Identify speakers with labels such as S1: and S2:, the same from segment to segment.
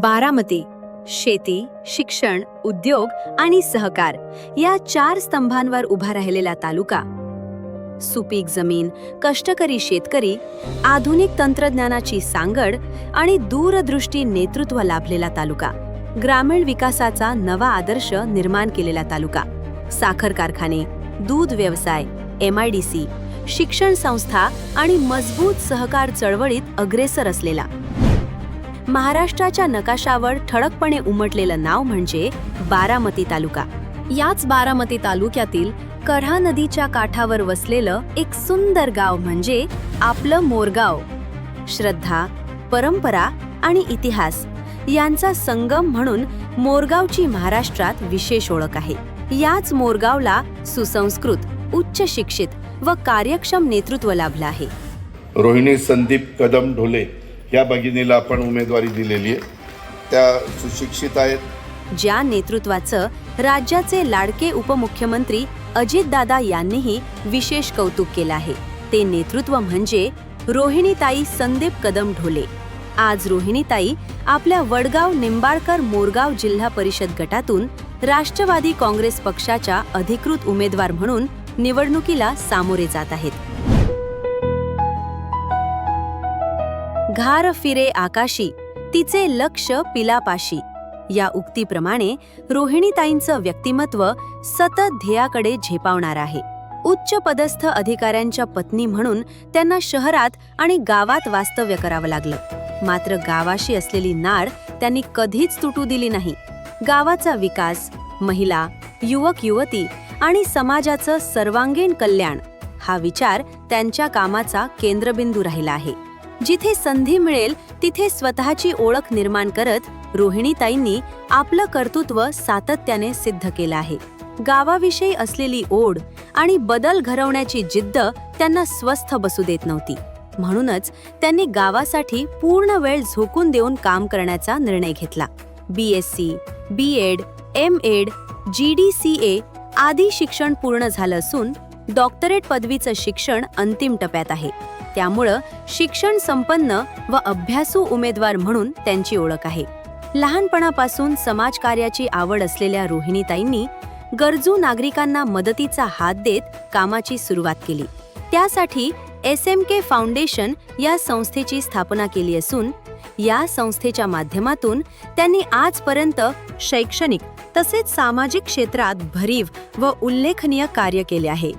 S1: बारामती शेती, शिक्षण, उद्योग आणि सहकार या 4 स्तंभांवर उभा राहिलेला तालुका. सुपीक जमीन, कष्टकरी शेतकरी, आधुनिक तंत्रज्ञानाची सांगड आणि दूरदृष्टी नेतृत्व लाभलेला तालुका. ग्रामीण विकासाचा नवा आदर्श निर्माण केलेला तालुका. साखर कारखाने, दूध व्यवसाय, MIDC, शिक्षण संस्था आणि मजबूत सहकार चळवळीत अग्रेसर असलेला. महाराष्ट्राच्या नकाशावर ठळकपणे उमटलेलं नाव म्हणजे बारामती तालुका. याच बारामती तालुक्यातील कऱ्हा नदीच्या काठावर वसलेलं एक सुंदर गाव म्हणजे आपलं मोरगाव. श्रद्धा, परंपरा आणि इतिहास यांचा संगम म्हणून मोरगावची महाराष्ट्रात विशेष ओळख आहे. याच मोरगावला सुसंस्कृत, उच्च शिक्षित व कार्यक्षम नेतृत्व लाभलं आहे.
S2: रोहिणी संदीप कदम ढोले या भगिनीला आपण उमेदवारी दिलेली आहे. त्या सुशिक्षित आहेत.
S1: ज्या नेतृत्वाचं राज्याचे लाडके उपमुख्यमंत्री अजितदादा यांनीही विशेष कौतुक केलं आहे ते नेतृत्व म्हणजे रोहिणीताई संदीप कदम ढोले. आज रोहिणीताई आपल्या वडगाव निंबाळकर मोरगाव जिल्हा परिषद गटातून राष्ट्रवादी काँग्रेस पक्षाच्या अधिकृत उमेदवार म्हणून निवडणुकीला सामोरे जात आहेत. घार फिरे आकाशी, तिचे लक्ष पिलापाशी या उक्तीप्रमाणे रोहिणीताईंचं व्यक्तिमत्व सतत ध्येयाकडे झेपावणार आहे. उच्च पदस्थ अधिकाऱ्यांच्या पत्नी म्हणून त्यांना शहरात आणि गावात वास्तव्य करावं लागलं. मात्र गावाशी असलेली नाळ त्यांनी कधीच तुटू दिली नाही. गावाचा विकास, महिला, युवक युवती आणि समाजाचं सर्वांगीण कल्याण हा विचार त्यांच्या कामाचा केंद्रबिंदू राहिला आहे. जिथे संधी मिळेल तिथे स्वतःची ओळख निर्माण करत रोहिणीताईंनी आपलं कर्तृत्व सातत्याने सिद्ध केलं आहे. गावाविषयी असलेली ओढ आणि बदल घडवण्याची जिद्द त्यांना स्वस्थ बसू देत नव्हती. म्हणूनच त्यांनी गावासाठी पूर्ण वेळ झोकून देऊन काम करण्याचा निर्णय घेतला. BSc, B.Ed, M.Ed, GDCA आदी शिक्षण पूर्ण झालं असून डॉक्टरेट पदवीचं शिक्षण अंतिम टप्प्यात आहे. त्यामुळं शिक्षण संपन्न व अभ्यासू उमेदवार म्हणून त्यांची ओळख आहे. लहानपणापासून समाजकार्याची आवड असलेल्या रोहिणीताईंनी गरजू नागरिकांना मदतीचा हात देत कामाची सुरुवात केली. त्यासाठी SMK फाउंडेशन या संस्थेची स्थापना केली असून या संस्थेच्या माध्यमातून त्यांनी आजपर्यंत शैक्षणिक तसेच सामाजिक क्षेत्रात भरीव व उल्लेखनीय कार्य केले आहे.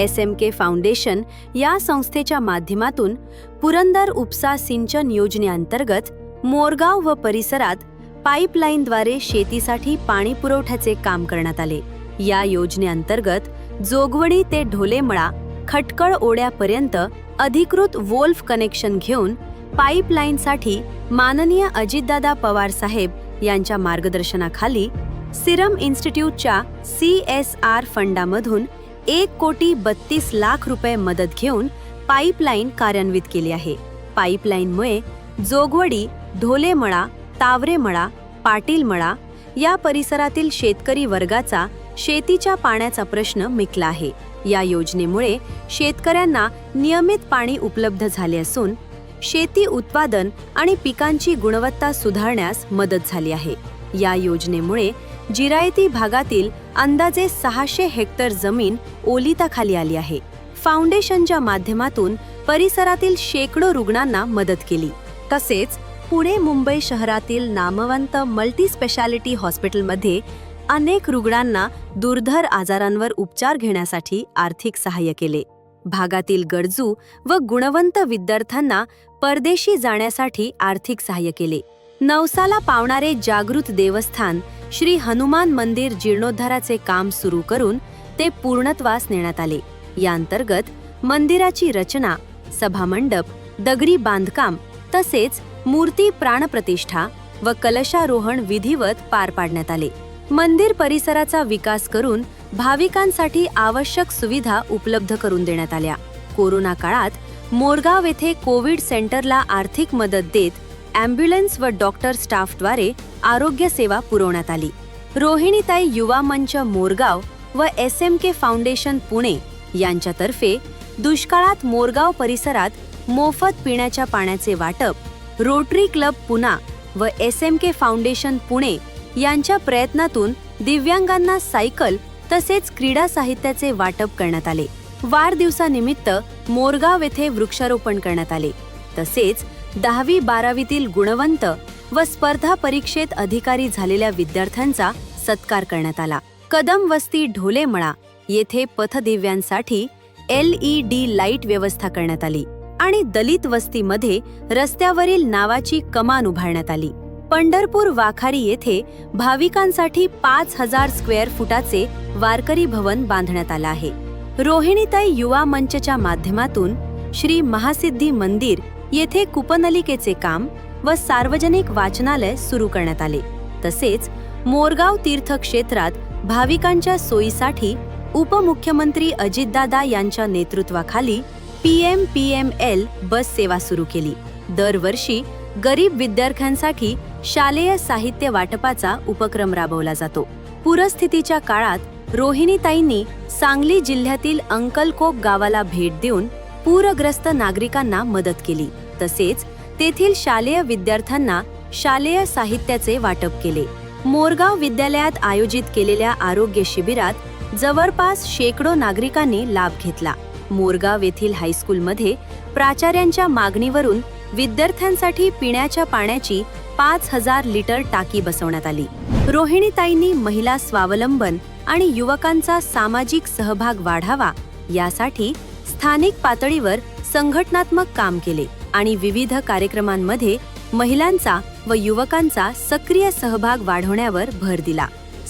S1: SMK फाउंडेशन या संस्थेच्या माध्यमातून पुरंदर उपसा सिंचन योजनेअंतर्गत मोरगाव व परिसरात पाईपलाईनद्वारे शेतीसाठी पाणी पुरवठ्याचे काम करण्यात आले. या योजनेअंतर्गत जोगवडी ते ढोलेमळा खटकळ ओढ्यापर्यंत अधिकृत वोल्फ कनेक्शन घेऊन पाईपलाईनसाठी माननीय अजितदादा पवार साहेब यांच्या मार्गदर्शनाखाली सिरम इन्स्टिट्यूटच्या CSR फंडामधून 1,32,00,000 रुपये मदत घेऊन पाईपलाईन कार्यान्वित केली आहे. पाईपलाईनमुळे जोगवडी, ढोलेमळा, तावरेमळा, पाटीलमळा या परिसरातील शेतकरी वर्गाचा शेतीच्या पाण्याचा प्रश्न मिटला आहे. या योजनेमुळे शेतकऱ्यांना नियमित पाणी उपलब्ध झाले असून शेती उत्पादन आणि पिकांची गुणवत्ता सुधारण्यास मदत झाली आहे. या योजनेमुळे जिरायती भागातील अंदाजे 600 हेक्टर जमीन ओलिताखाली आली आहे. फाउंडेशनच्या माध्यमातून परिसरातील शेकडो रुग्णांना मदत केली. तसेच पुणे मुंबई शहरातील नामवंत मल्टीस्पेशालिटी हॉस्पिटलमध्ये अनेक रुग्णांना दुर्धर आजारांवर उपचार घेण्यासाठी आर्थिक सहाय्य केले. भागातील गरजू व गुणवंत विद्यार्थ्यांना परदेशी जाण्यासाठी आर्थिक सहाय्य केले. नवसाला पावणारे जागृत देवस्थान श्री हनुमान मंदिर जीर्णोद्धाराचे काम सुरू करून ते पूर्णत्वास नेण्यात आले. या अंतर्गत मंदिराची रचना, सभामंडप, दगडी बांधकाम तसेच मूर्ती प्राणप्रतिष्ठा व कलशारोहण विधिवत पार पाडण्यात आले. मंदिर परिसराचा विकास करून भाविकांसाठी आवश्यक सुविधा उपलब्ध करून देण्यात आल्या. कोरोना काळात मोरगाव येथे कोविड सेंटरला आर्थिक मदत देत ॲम्ब्युलन्स व डॉक्टर स्टाफद्वारे आरोग्य सेवा पुरवण्यात आली. रोहिणीताई युवा मंच मोरगाव व SMK फाउंडेशन पुणे यांच्यातर्फे दुष्काळात मोरगाव परिसरात मोफत पिण्याच्या पाण्याचे वाटप, रोटरी क्लब पुणा व SMK फाउंडेशन पुणे यांच्या प्रयत्नातून दिव्यांगांना सायकल तसेच क्रीडा साहित्याचे वाटप करण्यात आले. वाढदिवसानिमित्त मोरगाव येथे वृक्षारोपण करण्यात आले. तसेच 10वी-12वीतील गुणवंत व स्पर्धा परीक्षेत अधिकारी झालेल्या विद्यार्थ्यांचा सत्कार करण्यात आला. कदम वस्ती ढोलेमळा येथे पथदिव्यांसाठी LED लाईट व्यवस्था करण्यात आली आणि दलित वस्तीमध्ये रस्त्यावरील नावाची कमान उभारण्यात आली. पंढरपूर वाखारी येथे भाविकांसाठी 5000 स्क्वेअर फुटाचे वारकरी भवन बांधण्यात आलं आहे. रोहिणीताई युवा मंचच्या माध्यमातून श्री महासिद्धी मंदिर येथे कूपनलिकेचे काम व सार्वजनिक वाचनालय सुरू करण्यात आले. तसेच मोरगाव तीर्थक्षेत्रात भाविकांच्या सोयीसाठी उपमुख्यमंत्री अजितदादा यांच्या नेतृत्वाखाली PMPML बस सेवा सुरू केली. दरवर्षी गरीब विद्यार्थ्यांसाठी शालेय साहित्य वाटपाचा उपक्रम राबवला जातो. पूरस्थितीच्या काळात रोहिणीताईंनी सांगली जिल्ह्यातील अंकलकोप गावाला भेट देऊन पूरग्रस्त नागरिकांना मदत केली. तसेच तेथील शालेय विद्यार्थ्यांना शालेय साहित्याचे वाटप केले. मोरगाव विद्यालयात आयोजित केलेल्या आरोग्य शिबिरात जवळपास शेकडो नागरिकांनी लाभ घेतला. मोरगाव येथील हायस्कूलमध्ये प्राचार्यांच्या मागणीवरून विद्यार्थ्यांसाठी पिण्याच्या पाण्याची 5000 लिटर टाकी बसवण्यात आली. रोहिणीताईंनी महिला स्वावलंबन आणि युवकांचा सामाजिक सहभाग वाढावा यासाठी स्थानिक पातळीवर संघटनात्मक काम केले आणि विविध कार्यक्रमांमध्ये महिलांचा व युवकांचा सक्रिय सहभाग वाढवण्यावर भर दिला.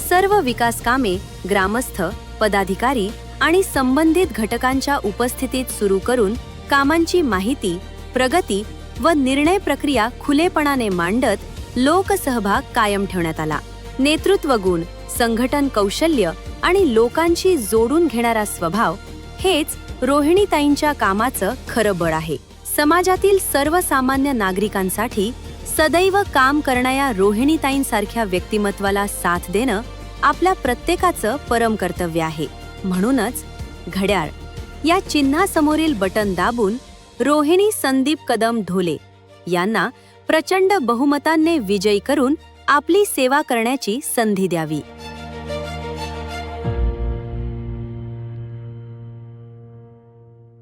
S1: सर्व विकास कामे ग्रामस्थ, पदाधिकारी आणि संबंधित घटकांच्या उपस्थितीत सुरू करून कामांची माहिती, प्रगती व निर्णय प्रक्रिया खुलेपणाने मांडत लोकसहभाग कायम ठेवण्यात आला. नेतृत्व गुण, संघटन कौशल्य आणि लोकांशी जोडून घेणारा स्वभाव हेच रोहिणीताईंच्या कामाचं खरं बळ आहे. समाजातील सर्वसामान्य नागरिकांसाठी सदैव काम करणाऱ्या रोहिणीताईंसारख्या व्यक्तिमत्वाला साथ देणं आपल्या प्रत्येकाचं परम कर्तव्य आहे. म्हणूनच घड्याळ या चिन्हासमोरील बटन दाबून रोहिणी संदीप कदम ढोले यांना प्रचंड बहुमतांनी विजयी करून आपली सेवा करण्याची संधी द्यावी.